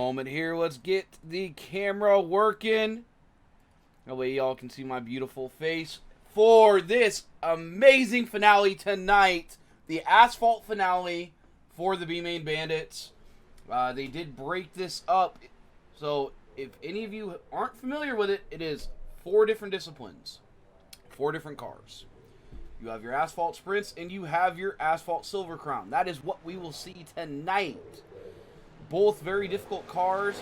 moment here. Let's get the camera working. That way y'all can see my beautiful face for this amazing finale tonight. The Asphalt Finale for the B-Main Bandits. They did break this up. So if any of you aren't familiar with it, it is 4 different disciplines. 4 different cars. You have your Asphalt Sprints and you have your Asphalt Silver Crown. That is what we will see tonight. Both very difficult cars.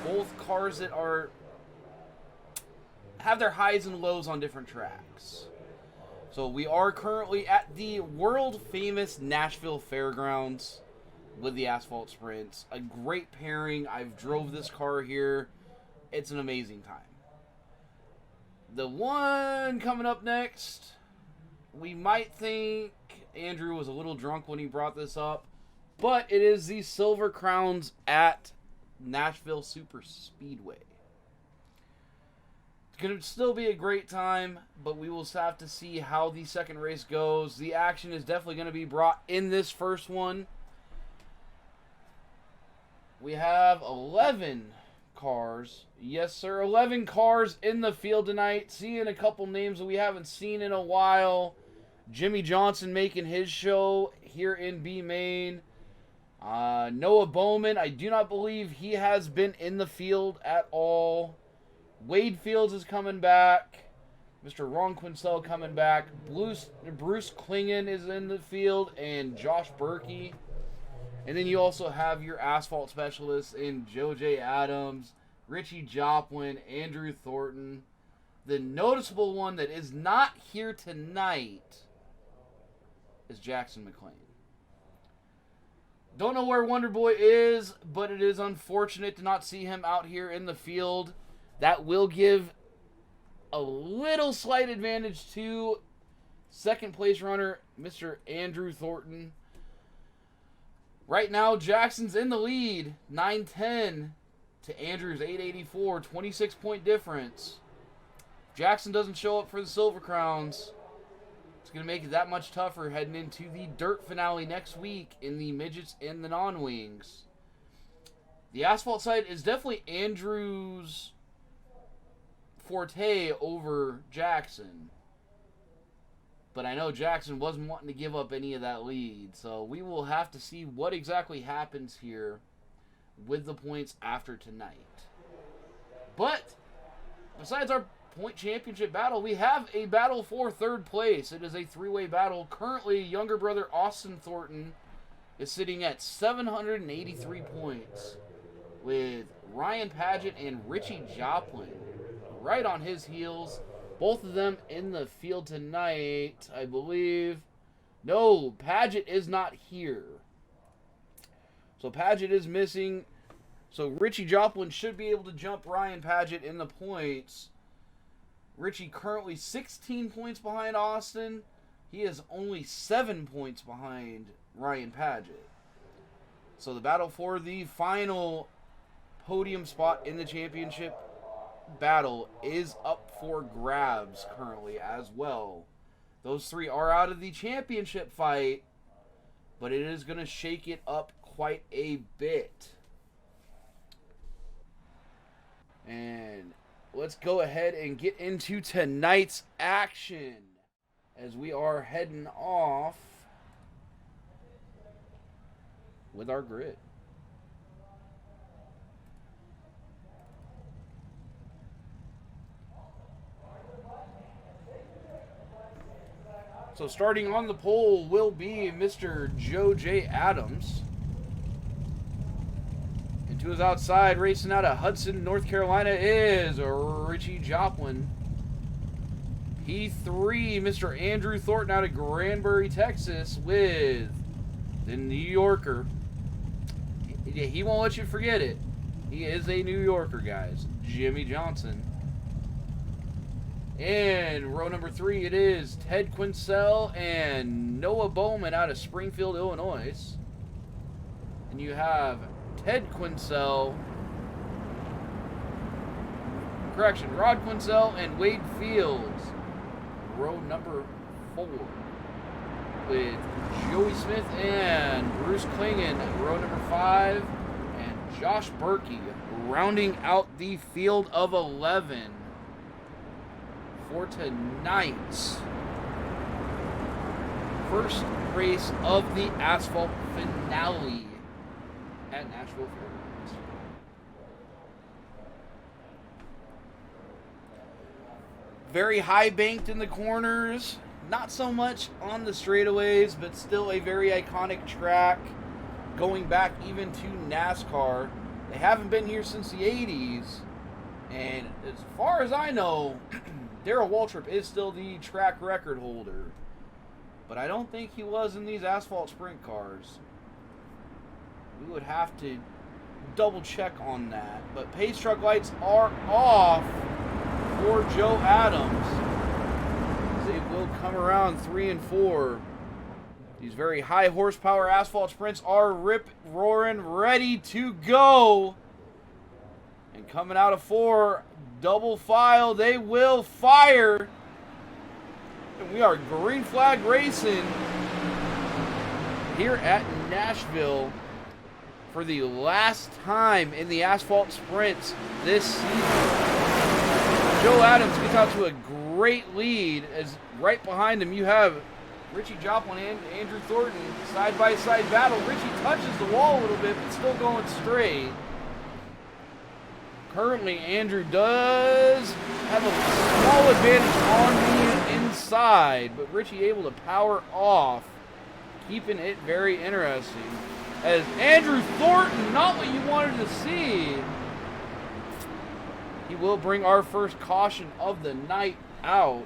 Both cars that have their highs and lows on different tracks. So we are currently at the world famous Nashville Fairgrounds with the Asphalt Sprints. A great pairing. I've drove this car here. It's an amazing time. The one coming up next, we might think Andrew was a little drunk when he brought this up, but it is the Silver Crowns at Nashville Super Speedway. It's going to still be a great time, but we will have to see how the second race goes. The action is definitely going to be brought in this first one. We have 11 cars. Yes, sir. 11 cars in the field tonight. Seeing a couple names that we haven't seen in a while. Jimmy Johnson making his show here in B-Main. Noah Bowman, I do not believe he has been in the field at all. Wade Fields is coming back. Mr. Ron Quincell coming back. Bruce Klingen is in the field. And Josh Berkey. And then you also have your asphalt specialists in Joe J. Adams, Richie Joplin, Andrew Thornton. The noticeable one that is not here tonight is Jackson McLean. Don't know where Wonder Boy is, but it is unfortunate to not see him out here in the field. That will give a little slight advantage to second place runner, Mr. Andrew Thornton. Right now, Jackson's in the lead, 9-10 to Andrew's 884, 26-point difference. If Jackson doesn't show up for the Silver Crowns, it's going to make it that much tougher heading into the dirt finale next week in the midgets and the non-wings. The asphalt side is definitely Andrew's forte over Jackson. But I know Jackson wasn't wanting to give up any of that lead. So we will have to see what exactly happens here with the points after tonight. But besides our point championship battle, we have a battle for third place. It is a 3-way battle. Currently, younger brother Austin Thornton is sitting at 783 points with Ryan Paget and Richie Joplin right on his heels. Both of them in the field tonight, I believe. No, Paget is not here. So Paget is missing. So Richie Joplin should be able to jump Ryan Paget in the points. Richie currently 16 points behind Austin. He is only 7 points behind Ryan Paget. So the battle for the final podium spot in the championship battle is up for grabs currently as well. Those 3 are out of the championship fight, but it is going to shake it up quite a bit. And let's go ahead and get into tonight's action as we are heading off with our grid. So starting on the pole will be Mr. Joe J. Adams. And to his outside, racing out of Hudson, North Carolina, is Richie Joplin. P3, Mr. Andrew Thornton out of Granbury, Texas, with the New Yorker. He won't let you forget it. He is a New Yorker, guys. Jimmy Johnson. And row number 3, it is Ted Quincell and Noah Bowman out of Springfield, Illinois. And you have Ted Quincell, Rod Quincell and Wade Fields. Row number 4 with Joey Smith and Bruce Klingen. Row number 5 and Josh Berkey rounding out the field of 11 for tonight's first race of the Asphalt Finale at Nashville Fairgrounds. Very high banked in the corners, not so much on the straightaways, but still a very iconic track going back even to NASCAR. They haven't been here since the 80s, and as far as I know, Darrell Waltrip is still the track record holder, but I don't think he was in these Asphalt Sprint cars. We would have to double check on that, but pace truck lights are off for Joe Adams. They will come around 3 and 4. These very high horsepower Asphalt Sprints are rip-roaring, ready to go. And coming out of 4, double file, they will fire. And we are green flag racing here at Nashville for the last time in the Asphalt Sprints this season. Joe Adams gets out to a great lead as right behind him you have Richie Joplin and Andrew Thornton, side-by-side battle. Richie touches the wall a little bit, but still going straight. Currently, Andrew does have a small advantage on the inside, but Richie able to power off, keeping it very interesting. As Andrew Thornton, not what you wanted to see. He will bring our first caution of the night out.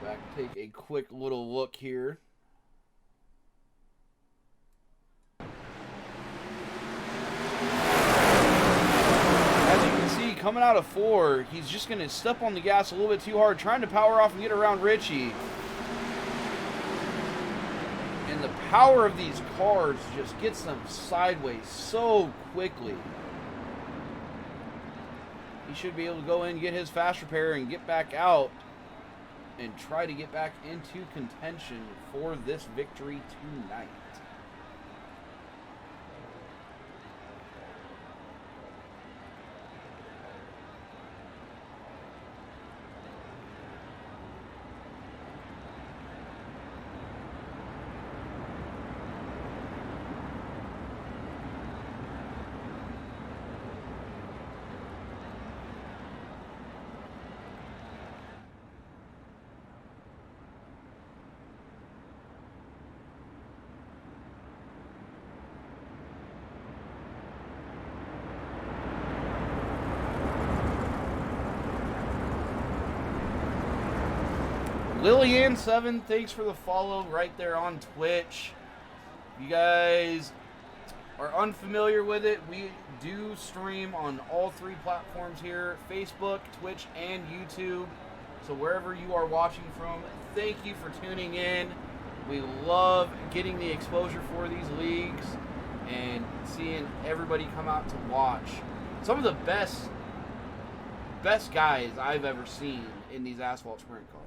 Back, take a quick little look here. As you can see, coming out of 4, he's just going to step on the gas a little bit too hard, trying to power off and get around Richie. And the power of these cars just gets them sideways so quickly. He should be able to go in, get his fast repair, and get back out and try to get back into contention for this victory tonight. Lillian7, thanks for the follow right there on Twitch. If you guys are unfamiliar with it, we do stream on all 3 platforms here, Facebook, Twitch, and YouTube. So wherever you are watching from, thank you for tuning in. We love getting the exposure for these leagues and seeing everybody come out to watch. Some of the best guys I've ever seen in these Asphalt Sprint cars.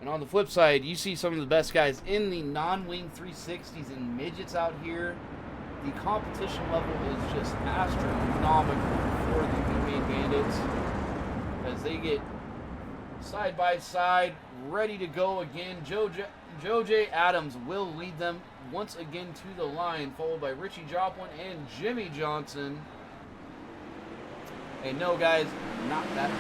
And on the flip side, you see some of the best guys in the non-wing 360s and midgets out here. The competition level is just astronomical for the Maine Bandits as they get side by side, ready to go again. Joe J. Adams will lead them once again to the line, followed by Richie Joplin and Jimmy Johnson. And no, guys, not that.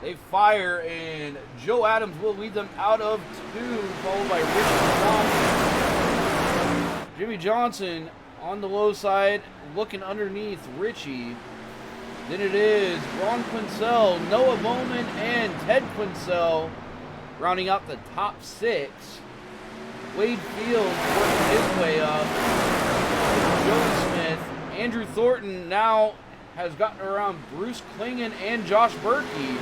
They fire, and Joe Adams will lead them out of 2, followed by Richie Johnson. Jimmy Johnson on the low side, looking underneath Richie. Then it is Ron Quincell, Noah Bowman, and Ted Quincell rounding out the top 6. Wade Fields working his way up. Joe Smith. Andrew Thornton now has gotten around Bruce Klingen and Josh Berkey.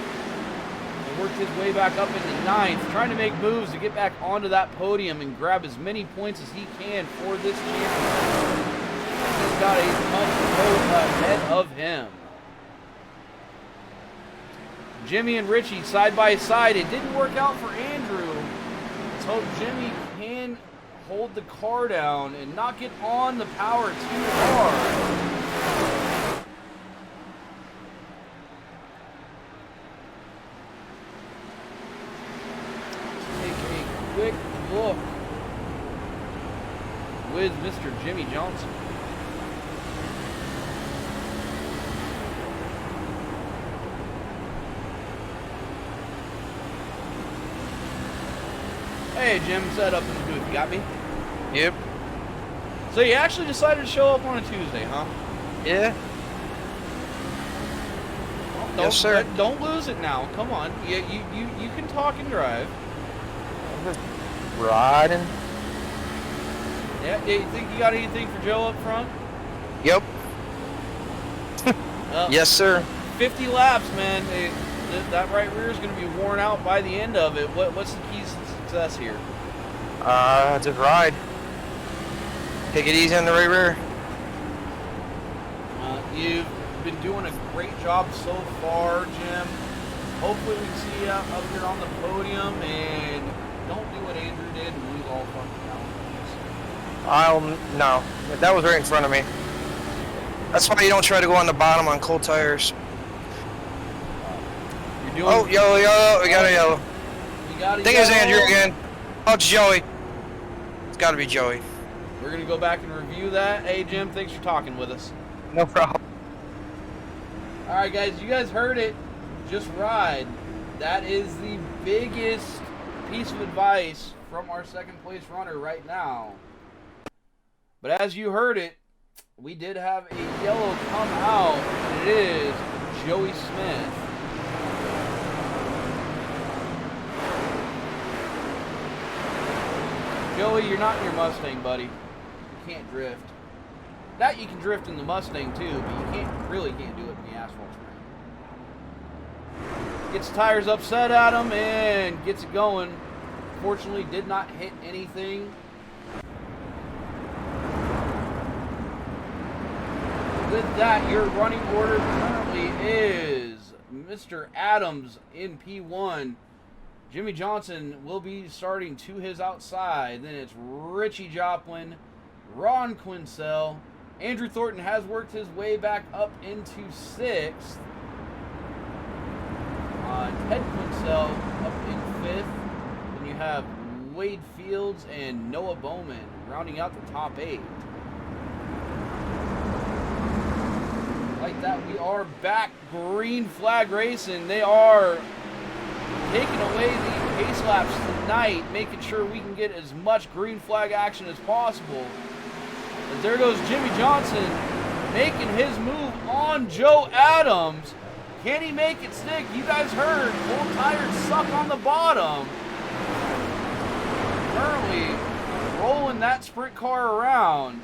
Worked his way back up into 9th, trying to make moves to get back onto that podium and grab as many points as he can for this championship. He's got a tough road ahead of him. Jimmy and Richie side by side. It didn't work out for Andrew. Let's hope Jimmy can hold the car down and not get on the power too hard. Quick look with Mr. Jimmy Johnson. Hey Jim, set up in the booth. You got me? Yep. So you actually decided to show up on a Tuesday, huh? Yeah. Well, Yes, sir. Don't lose it now. Come on. You can talk and drive. Riding. Yeah, you think you got anything for Joe up front? Yep. Yes, sir. 50 laps, man. That right rear is going to be worn out by the end of it. What's the keys to success here? Just ride. Take it easy on the right rear. You've been doing a great job so far, Jim. Hopefully we can see you up here on the podium, and don't do what Andrew did and lose all front challenges. No. That was right in front of me. That's why you don't try to go on the bottom on cold tires. You're doing. Oh, yellow. We got a yellow. You got a I think yellow. it's Andrew again. Oh, it's Joey. It's got to be Joey. We're going to go back and review that. Hey, Jim, thanks for talking with us. No problem. All right, guys, you guys heard it. Just ride. That is the biggest piece of advice from our second place runner right now. But as you heard it, we did have a yellow come out, and it is Joey Smith. Joey, you're not in your Mustang, buddy. You can't drift. That you can drift in the Mustang too, but you really can't do it in the Asphalt Sprint. Gets the tires upset at him and gets it going. Fortunately, did not hit anything. With that, your running order currently is Mr. Adams in P1. Jimmy Johnson will be starting to his outside. Then it's Richie Joplin, Ron Quincell. Andrew Thornton has worked his way back up into 6th. Ted Quincell up in 5th. Then you have Wade Fields and Noah Bowman rounding out the top 8. Like that, we are back green flag racing. They are taking away the pace laps tonight, making sure we can get as much green flag action as possible. But there goes Jimmy Johnson making his move on Joe Adams. Can he make it stick? You guys heard, full tires suck on the bottom. Currently rolling that sprint car around.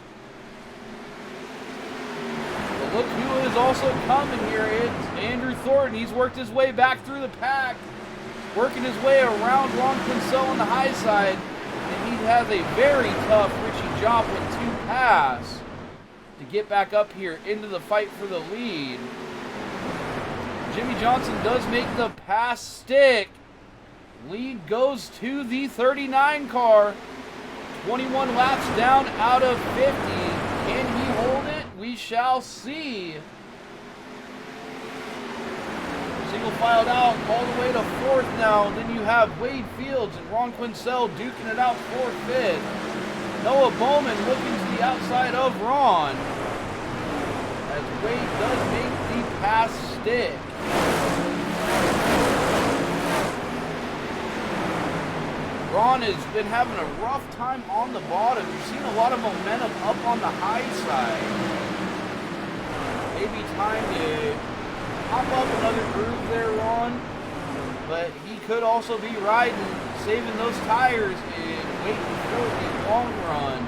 But look who is also coming here. It's Andrew Thornton. He's worked his way back through the pack, working his way around Ron Quincell on the high side. And he has a very tough Richie Joplin to pass to get back up here into the fight for the lead. Jimmy Johnson does make the pass stick. Lead goes to the 39 car. 21 laps down out of 50. Can he hold it? We shall see. Single filed out all the way to 4th now. Then you have Wade Fields and Ron Quincell duking it out 4th, 5th. Noah Bowman looking to the outside of Ron, as Wade does make the pass stick. Ron has been having a rough time on the bottom. You've seen a lot of momentum up on the high side. Maybe time to pop up another groove there, Ron. But he could also be riding, saving those tires and waiting for the long run.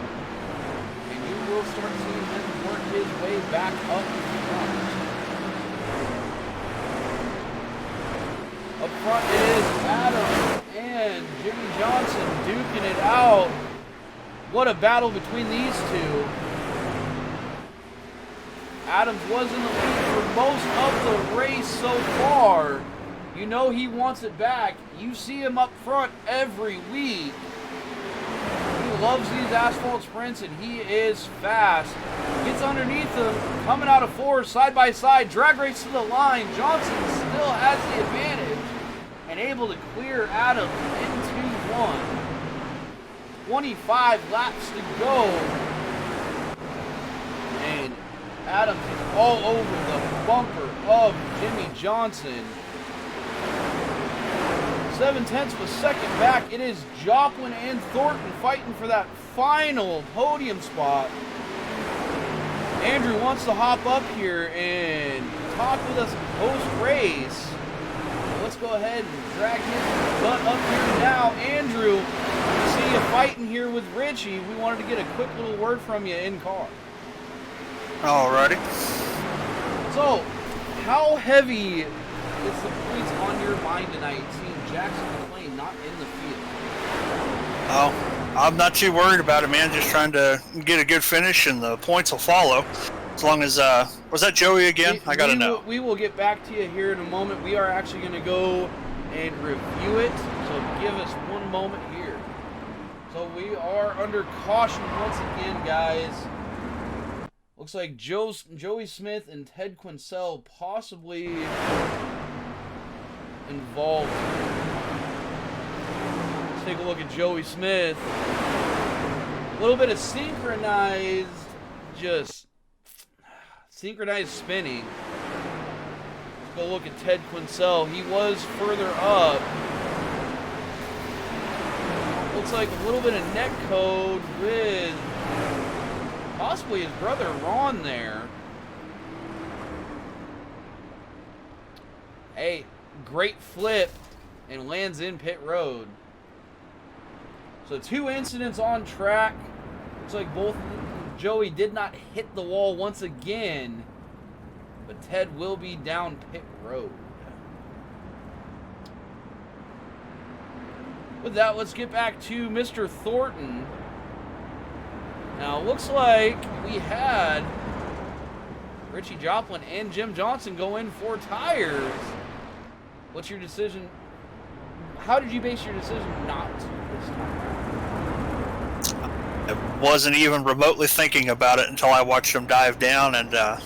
And you will start seeing him work his way back up front. Up front is Adam and Jimmy Johnson duking it out. What a battle between these two. Adams was in the lead for most of the race so far. You know he wants it back. You see him up front every week. He loves these asphalt sprints, and he is fast. Gets underneath him, coming out of fours, side by side, drag race to the line. Johnson still has the advantage and able to clear Adams into one. 25 laps to go. And Adams is all over the bumper of Jimmy Johnson. 7/10 of a second back. It is Joplin and Thornton fighting for that final podium spot. Andrew wants to hop up here and talk with us post-race. Let's go ahead and drag his butt up here now. Andrew, we see you fighting here with Richie. We wanted to get a quick little word from you in car. Alrighty. So, how heavy is the points on your mind tonight, seeing Jackson McLean not in the field? Oh, I'm not too worried about it, man. Just trying to get a good finish, and the points will follow. As long as, was that Joey again? I gotta know. We will get back to you here in a moment. We are actually going to go and review it, so give us one moment here. So we are under caution once again, guys. Looks like Joey Smith and Ted Quincell possibly involved. Let's take a look at Joey Smith. A little bit of synchronized spinning. Let's go look at Ted Quincell. He was further up. Looks like a little bit of neck code with possibly his brother Ron there. Hey, great flip and lands in pit road. So 2 incidents on track. Looks like both Joey did not hit the wall once again, but Ted will be down pit road. With that, let's get back to Mr. Thornton. Now, it looks like we had Richie Joplin and Jim Johnson go in for tires. What's your decision? How did you base your decision not to this time? I wasn't even remotely thinking about it until I watched them dive down, and I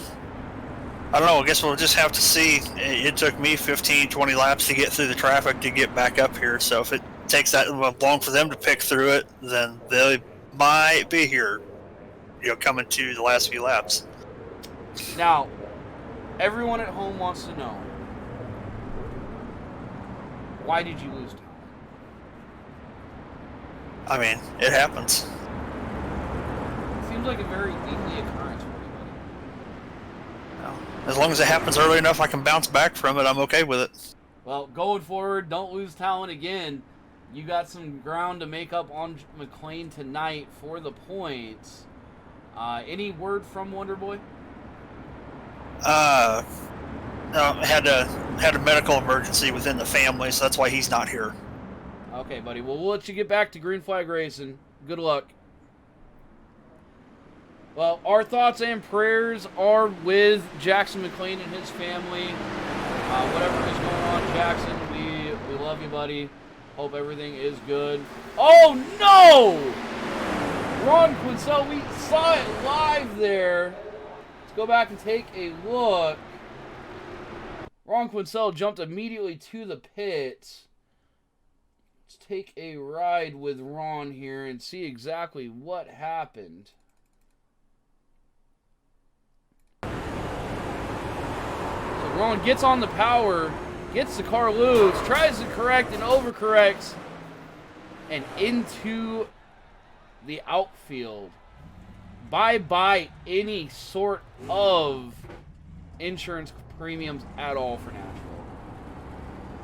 don't know, I guess we'll just have to see. It took me 15, 20 laps to get through the traffic to get back up here, so if it takes that long for them to pick through it, then they might be here, coming to the last few laps. Now, everyone at home wants to know, why did you lose time? I mean, it happens. Seems like a very weekly occurrence for everybody. As long as it happens early enough I can bounce back from it, I'm okay with it. Well, going forward, don't lose talent again. You got some ground to make up on McLean tonight for the points. Any word from Wonderboy? No, had a medical emergency within the family, so that's why he's not here. Okay, buddy. Well, we'll let you get back to Green Flag Racing. Good luck. Well, our thoughts and prayers are with Jackson McLean and his family. Whatever is going on, Jackson, we love you, buddy. Hope everything is good. Oh, no! Ron Quincell, we saw it live there. Let's go back and take a look. Ron Quincell jumped immediately to the pits. Let's take a ride with Ron here and see exactly what happened. So Ron gets on the power, gets the car loose, tries to correct and overcorrects, and into the outfield. Bye-bye any sort of insurance premiums at all for Nashville.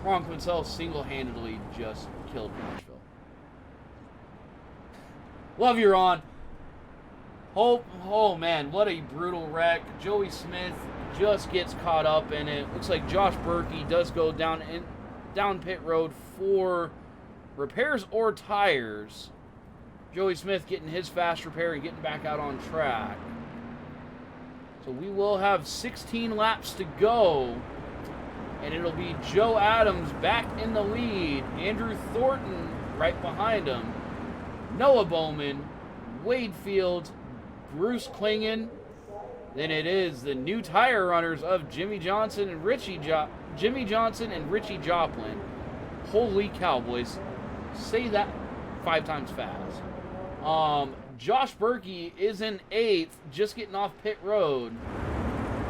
Ron Quincell single-handedly just killed Nashville. Love you, Ron. Oh man, what a brutal wreck. Joey Smith just gets caught up in it. Looks like Josh Berkey does go down pit road for repairs or tires. Joey Smith getting his fast repair and getting back out on track. So we will have 16 laps to go. And it'll be Joe Adams back in the lead. Andrew Thornton right behind him. Noah Bowman, Wade Fields, Bruce Klingen. Then it is the new tire runners of Jimmy Johnson and Richie Joplin. Holy Cowboys. Say that 5 times fast. Josh Berkey is in 8th, just getting off pit road.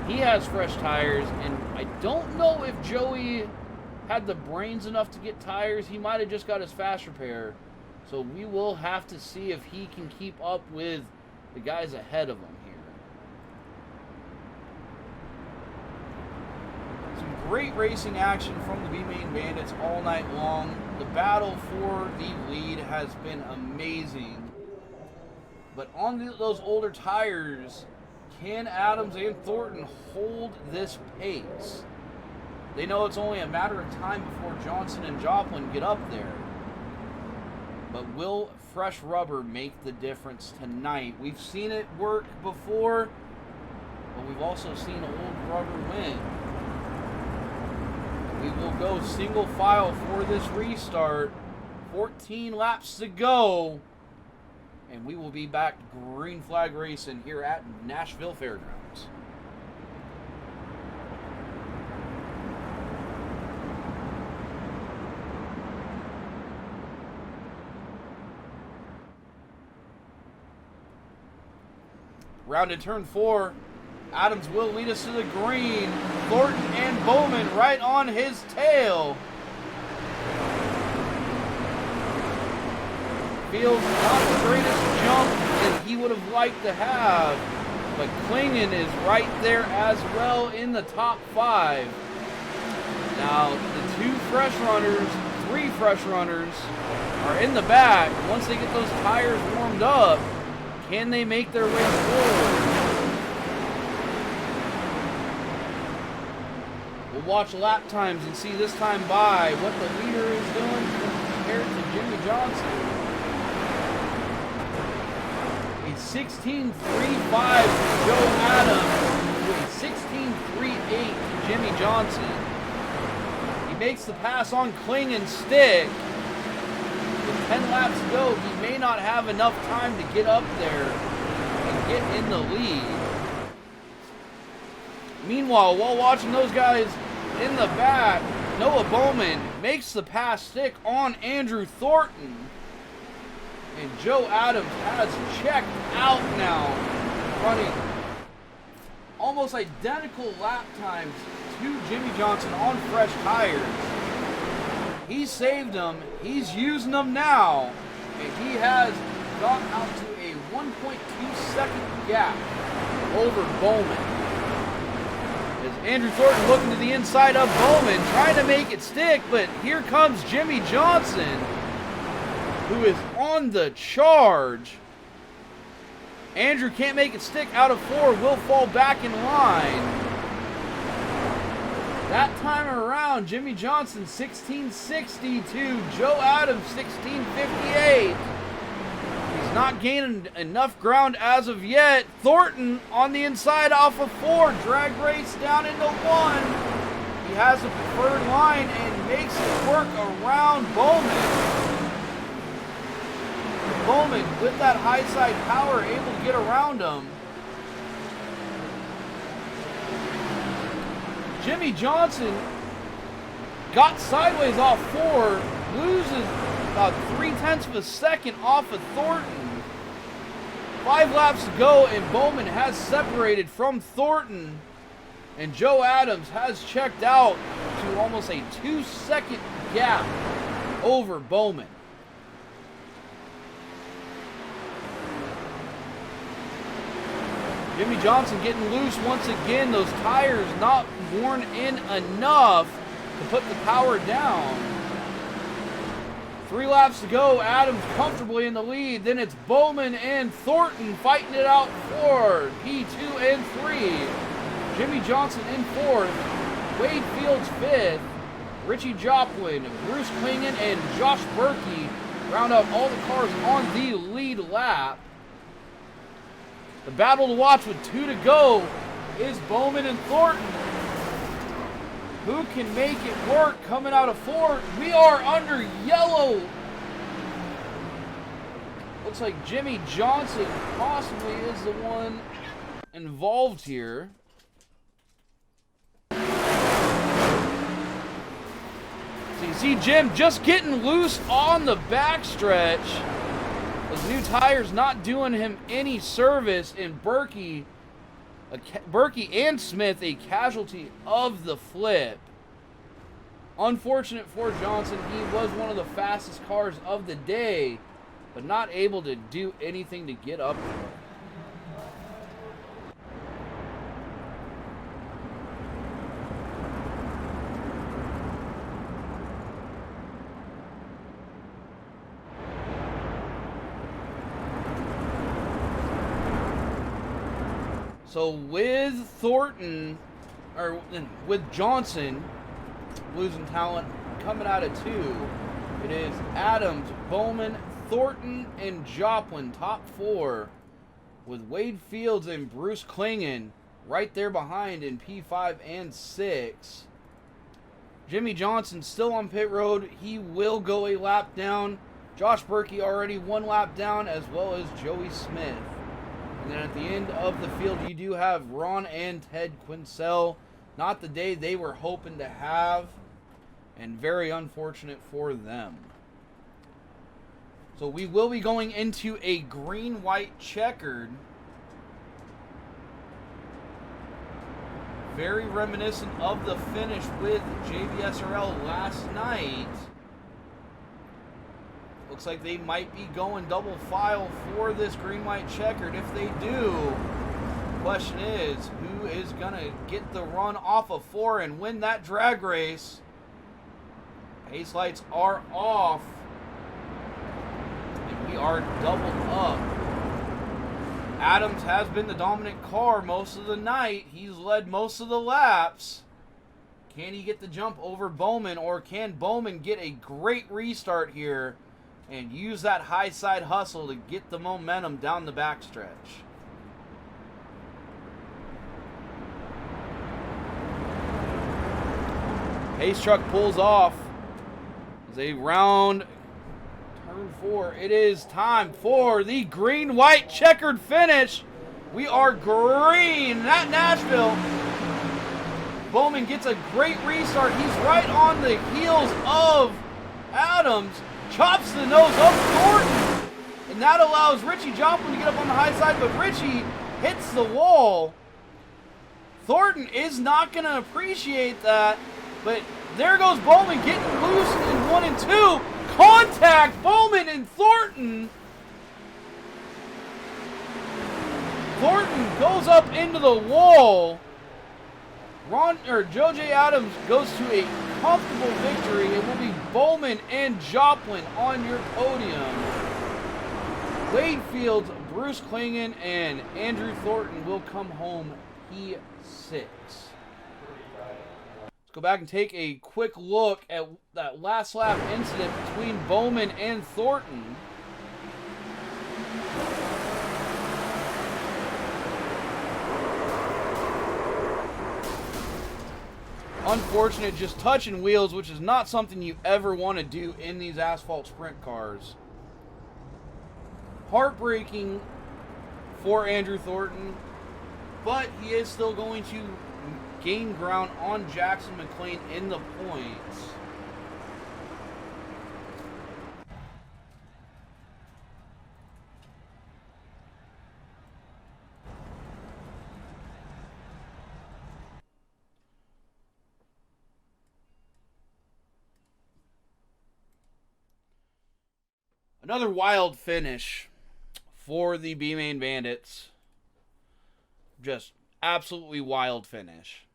He has fresh tires, and I don't know if Joey had the brains enough to get tires. He might have just got his fast repair. So we will have to see if he can keep up with the guys ahead of him here. Some great racing action from the B-Main Bandits all night long. The battle for the lead has been amazing. But on those older tires, can Adams and Thornton hold this pace? They know it's only a matter of time before Johnson and Joplin get up there. But will fresh rubber make the difference tonight? We've seen it work before, but we've also seen old rubber win. We will go single file for this restart. 14 laps to go. And we will be back green flag racing here at Nashville Fairgrounds. Round in turn 4. Adams will lead us to the green. Thornton and Bowman right on his tail. Fields not the greatest jump that he would have liked to have, but Klingen is right there as well in the top 5. Now, the 3 fresh runners are in the back. Once they get those tires warmed up, can they make their way forward? We'll watch lap times and see this time by what the leader is doing compared to Jimmy Johnson. 16.35 to Joe Adams with 16.38 to Jimmy Johnson. He makes the pass on Klingen's stick. With 10 laps to go, he may not have enough time to get up there and get in the lead. Meanwhile, while watching those guys in the back, Noah Bowman makes the pass stick on Andrew Thornton. And Joe Adams has checked out now, running almost identical lap times to Jimmy Johnson on fresh tires. He saved them, he's using them now, and he has got out to a 1.2 second gap over Bowman. As Andrew Thornton looking to the inside of Bowman, trying to make it stick, but here comes Jimmy Johnson, who is on the charge. Andrew can't make it stick out of 4, will fall back in line. That time around, Jimmy Johnson 16.62, Joe Adams 16.58. He's not gaining enough ground as of yet. Thornton on the inside off of 4, drag race down into 1. He has a preferred line and makes it work around Bowman. Bowman, with that high side power, able to get around him. Jimmy Johnson got sideways off 4, loses about 0.3 of a second off of Thornton. 5 laps to go, and Bowman has separated from Thornton. And Joe Adams has checked out to almost a 2-second gap over Bowman. Jimmy Johnson getting loose once again. Those tires not worn in enough to put the power down. 3 laps to go. Adams comfortably in the lead. Then it's Bowman and Thornton fighting it out for P2 and 3. Jimmy Johnson in 4th. Wade Fields 5th. Richie Joplin, Bruce Klingen, and Josh Berkey round out all the cars on the lead lap. The battle to watch with 2 to go is Bowman and Thornton. Who can make it work coming out of fourth? We are under yellow. Looks like Jimmy Johnson possibly is the one involved here. So you see Jim just getting loose on the backstretch. Those new tires not doing him any service, and Berkey and Smith a casualty of the flip. Unfortunate for Johnson, he was one of the fastest cars of the day, but not able to do anything to get up there. So with Thornton, or with Johnson losing talent coming out of 2, it is Adams, Bowman, Thornton, and Joplin top 4, with Wade Fields and Bruce Klingen right there behind in P5 and 6. Jimmy Johnson still on pit road. He will go a lap down. Josh Berkey already 1 lap down, as well as Joey Smith. And then at the end of the field, you do have Ron and Ted Quincell. Not the day they were hoping to have, and very unfortunate for them. So we will be going into a green-white checkered. Very reminiscent of the finish with JBSRL last night. Looks like they might be going double file for this green-white checkered. If they do, the question is, who is going to get the run off of 4 and win that drag race? Pace lights are off, and we are doubled up. Adams has been the dominant car most of the night. He's led most of the laps. Can he get the jump over Bowman, or can Bowman get a great restart here and use that high side hustle to get the momentum down the backstretch? Pace truck pulls off as they round turn 4. It is time for the green-white checkered finish. We are green at Nashville. Bowman gets a great restart. He's right on the heels of Adams. Chops the nose of Thornton, and that allows Richie Joplin to get up on the high side, but Richie hits the wall. Thornton is not going to appreciate that, but there goes Bowman getting loose in 1 and 2. Contact, Bowman and Thornton. Thornton goes up into the wall. Joe J. Adams goes to a comfortable victory. It will be Bowman and Joplin on your podium. Wade Fields, Bruce Klingen, and Andrew Thornton will come home P6. Let's go back and take a quick look at that last lap incident between Bowman and Thornton. Unfortunate, just touching wheels, which is not something you ever want to do in these asphalt sprint cars. Heartbreaking for Andrew Thornton, but he is still going to gain ground on Jackson McLean in the points. Another wild finish for the B-Main Bandits. Just absolutely wild finish.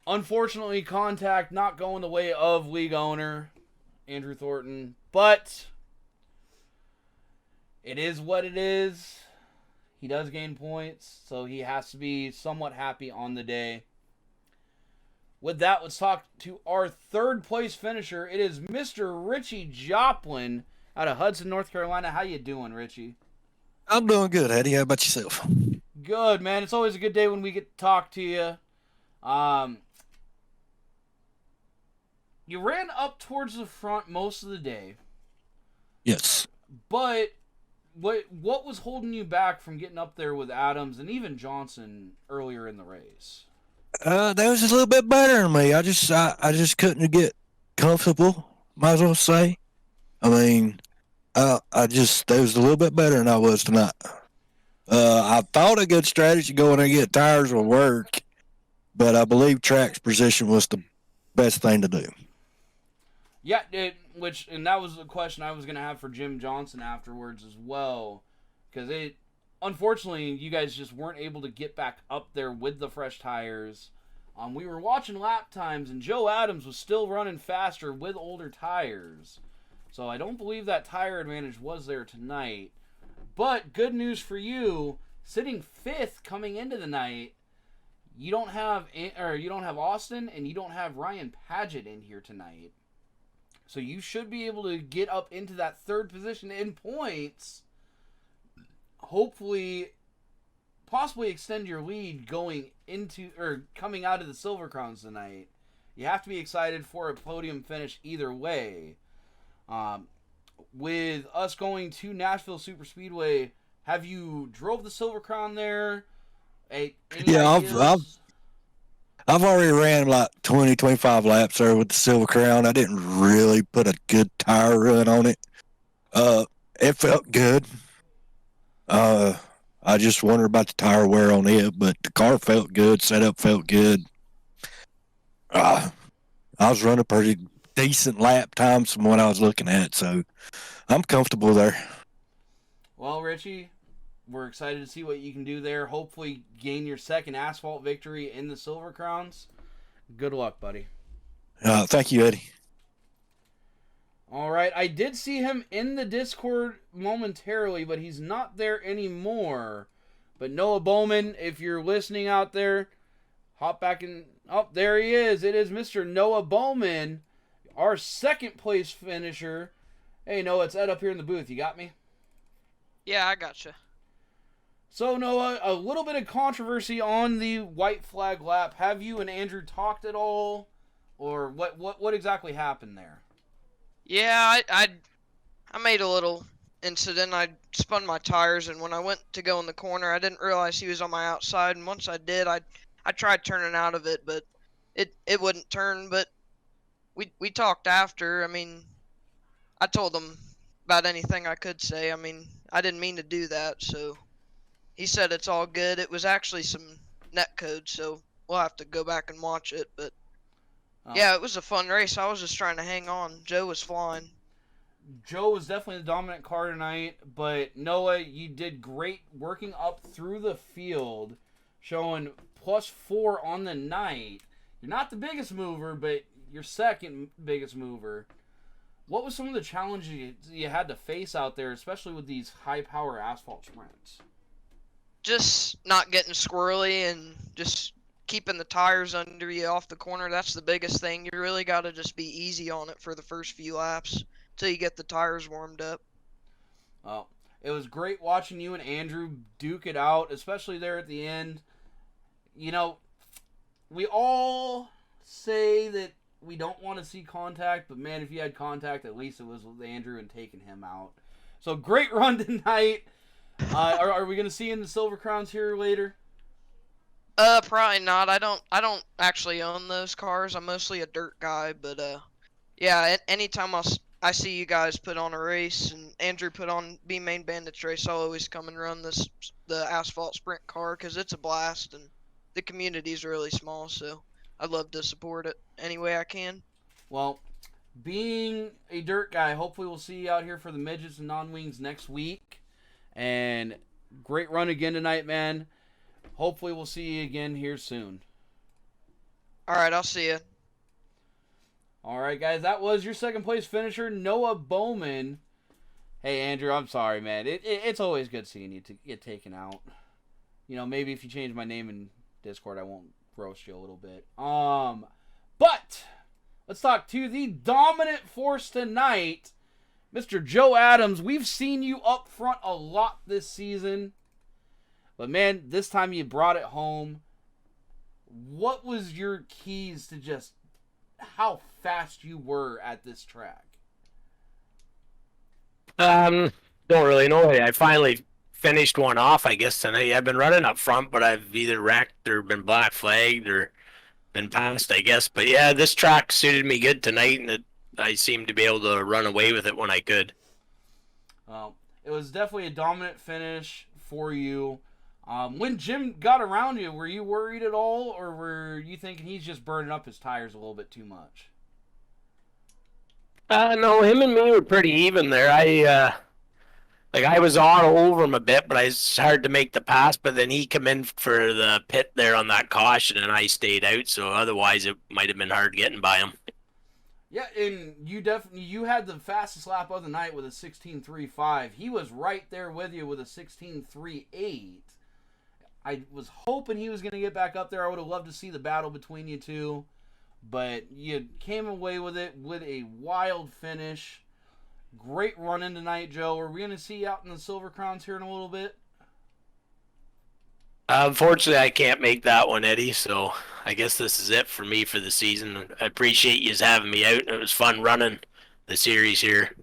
Unfortunately, contact not going the way of league owner Andrew Thornton, but it is what it is. He does gain points, so he has to be somewhat happy on the day. With that, let's talk to our third place finisher. It is Mr. Richie Joplin out of Hudson, North Carolina. How you doing, Richie? I'm doing good, Eddie. How about yourself? Good, man. It's always a good day when we get to talk to you. you ran up towards the front most of the day, Yes. but what was holding you back from getting up there with Adams and even Johnson earlier in the race? That was a little bit better than me. I just couldn't get comfortable. Might as well say. I mean, they was a little bit better than I was tonight. I thought a good strategy going and get tires will work, but I believe track's position was the best thing to do. Yeah, and that was the question I was going to have for Jim Johnson afterwards as well, because unfortunately, you guys just weren't able to get back up there with the fresh tires. We were watching lap times, and Joe Adams was still running faster with older tires. So I don't believe that tire advantage was there tonight. But good news for you, sitting fifth coming into the night, you don't have Austin and you don't have Ryan Paget in here tonight. So you should be able to get up into that third position in points. Hopefully, possibly extend your lead going into or coming out of the Silver Crowns tonight. You have to be excited for a podium finish either way. With us going to Nashville Superspeedway, have you drove the Silver Crown there? Yeah, I've already ran like 20, 25 laps there with the Silver Crown. I didn't really put a good tire run on it. It felt good. I just wondered about the tire wear on it, but the car felt good. Setup felt good. I was running pretty decent lap times from what I was looking at, so I'm comfortable there. Well, Richie, we're excited to see what you can do there. Hopefully gain your second asphalt victory in the Silver Crowns. Good luck, buddy. Thank you, Eddie. All right, I did see him in the Discord momentarily, but he's not there anymore. But Noah Bowman, if you're listening out there, hop back in. Oh, there he is. It is Mr. Noah Bowman, our second place finisher. Hey, Noah, it's Ed up here in the booth. You got me? Yeah, I gotcha. So, Noah, a little bit of controversy on the white flag lap. Have you and Andrew talked at all? Or what exactly happened there? Yeah, I made a little incident. I spun my tires, and when I went to go in the corner, I didn't realize he was on my outside. And once I did, I tried turning out of it, but it wouldn't turn. But we talked after. I mean, I told him about anything I could say. I mean, I didn't mean to do that, so he said it's all good. It was actually some net code, so we'll have to go back and watch it. But yeah, it was a fun race. I was just trying to hang on. Joe was flying. Joe was definitely the dominant car tonight, but Noah, you did great working up through the field, showing +4 on the night. You're not the biggest mover, but you're second biggest mover. What was some of the challenges you had to face out there, especially with these high-power asphalt sprints? Just not getting squirrely and just keeping the tires under you off the corner. That's the biggest thing. You really got to just be easy on it for the first few laps till you get the tires warmed up. Well, it was great watching you and Andrew duke it out, especially there at the end. You know, we all say that we don't want to see contact, but man, if you had contact, at least it was with Andrew and taking him out. So great run tonight. Are we going to see you in the Silver Crowns here later? Probably not. I don't actually own those cars. I'm mostly a dirt guy, but yeah. Anytime I see you guys put on a race and Andrew put on B-Main Bandits race, I'll always come and run the Asphalt Sprint car because it's a blast and the community's really small. So I'd love to support it any way I can. Well, being a dirt guy, hopefully we'll see you out here for the midgets and non-wings next week. And great run again tonight, man. Hopefully we'll see you again here soon. All right, I'll see you. All right, guys, that was your second place finisher, Noah Bowman. Hey, Andrew, I'm sorry, man. It's always good seeing you get taken out. You know, maybe if you change my name in Discord, I won't roast you a little bit. But let's talk to the dominant force tonight, Mr. Joe Adams. We've seen you up front a lot this season. But, man, this time you brought it home. What was your keys to just how fast you were at this track? Don't really know. I finally finished one off, I guess, tonight. I've been running up front, but I've either wrecked or been black flagged or been passed, I guess. But yeah, this track suited me good tonight, and I seemed to be able to run away with it when I could. It was definitely a dominant finish for you. When Jim got around you, were you worried at all, or were you thinking he's just burning up his tires a little bit too much? No, him and me were pretty even there. I was all over him a bit, but it's hard to make the pass. But then he come in for the pit there on that caution, and I stayed out. So otherwise, it might have been hard getting by him. Yeah, and you had the fastest lap of the night with a 16.35. He was right there with you with a 16.38. I was hoping he was going to get back up there. I would have loved to see the battle between you two. But you came away with it with a wild finish. Great running tonight, Joe. Are we going to see you out in the Silver Crowns here in a little bit? Unfortunately, I can't make that one, Eddie. So I guess this is it for me for the season. I appreciate you having me out. It was fun running the series here.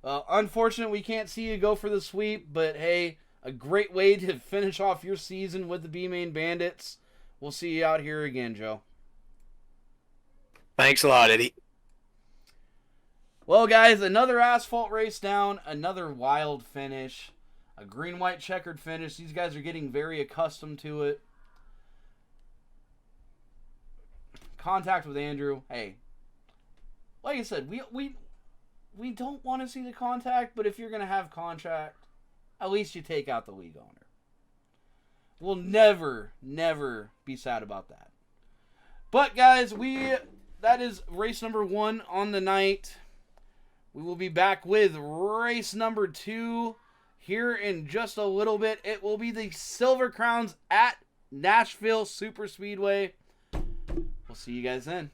Unfortunately, we can't see you go for the sweep. But, hey, a great way to finish off your season with the B-Main Bandits. We'll see you out here again, Joe. Thanks a lot, Eddie. Well, guys, another asphalt race down, another wild finish, a green-white checkered finish. These guys are getting very accustomed to it. Contact with Andrew. Hey, like I said, we don't want to see the contact, but if you're going to have contact, at least you take out the league owner. We'll never be sad about that. But, guys, that is race number 1 on the night. We will be back with race number 2 here in just a little bit. It will be the Silver Crowns at Nashville Super Speedway. We'll see you guys then.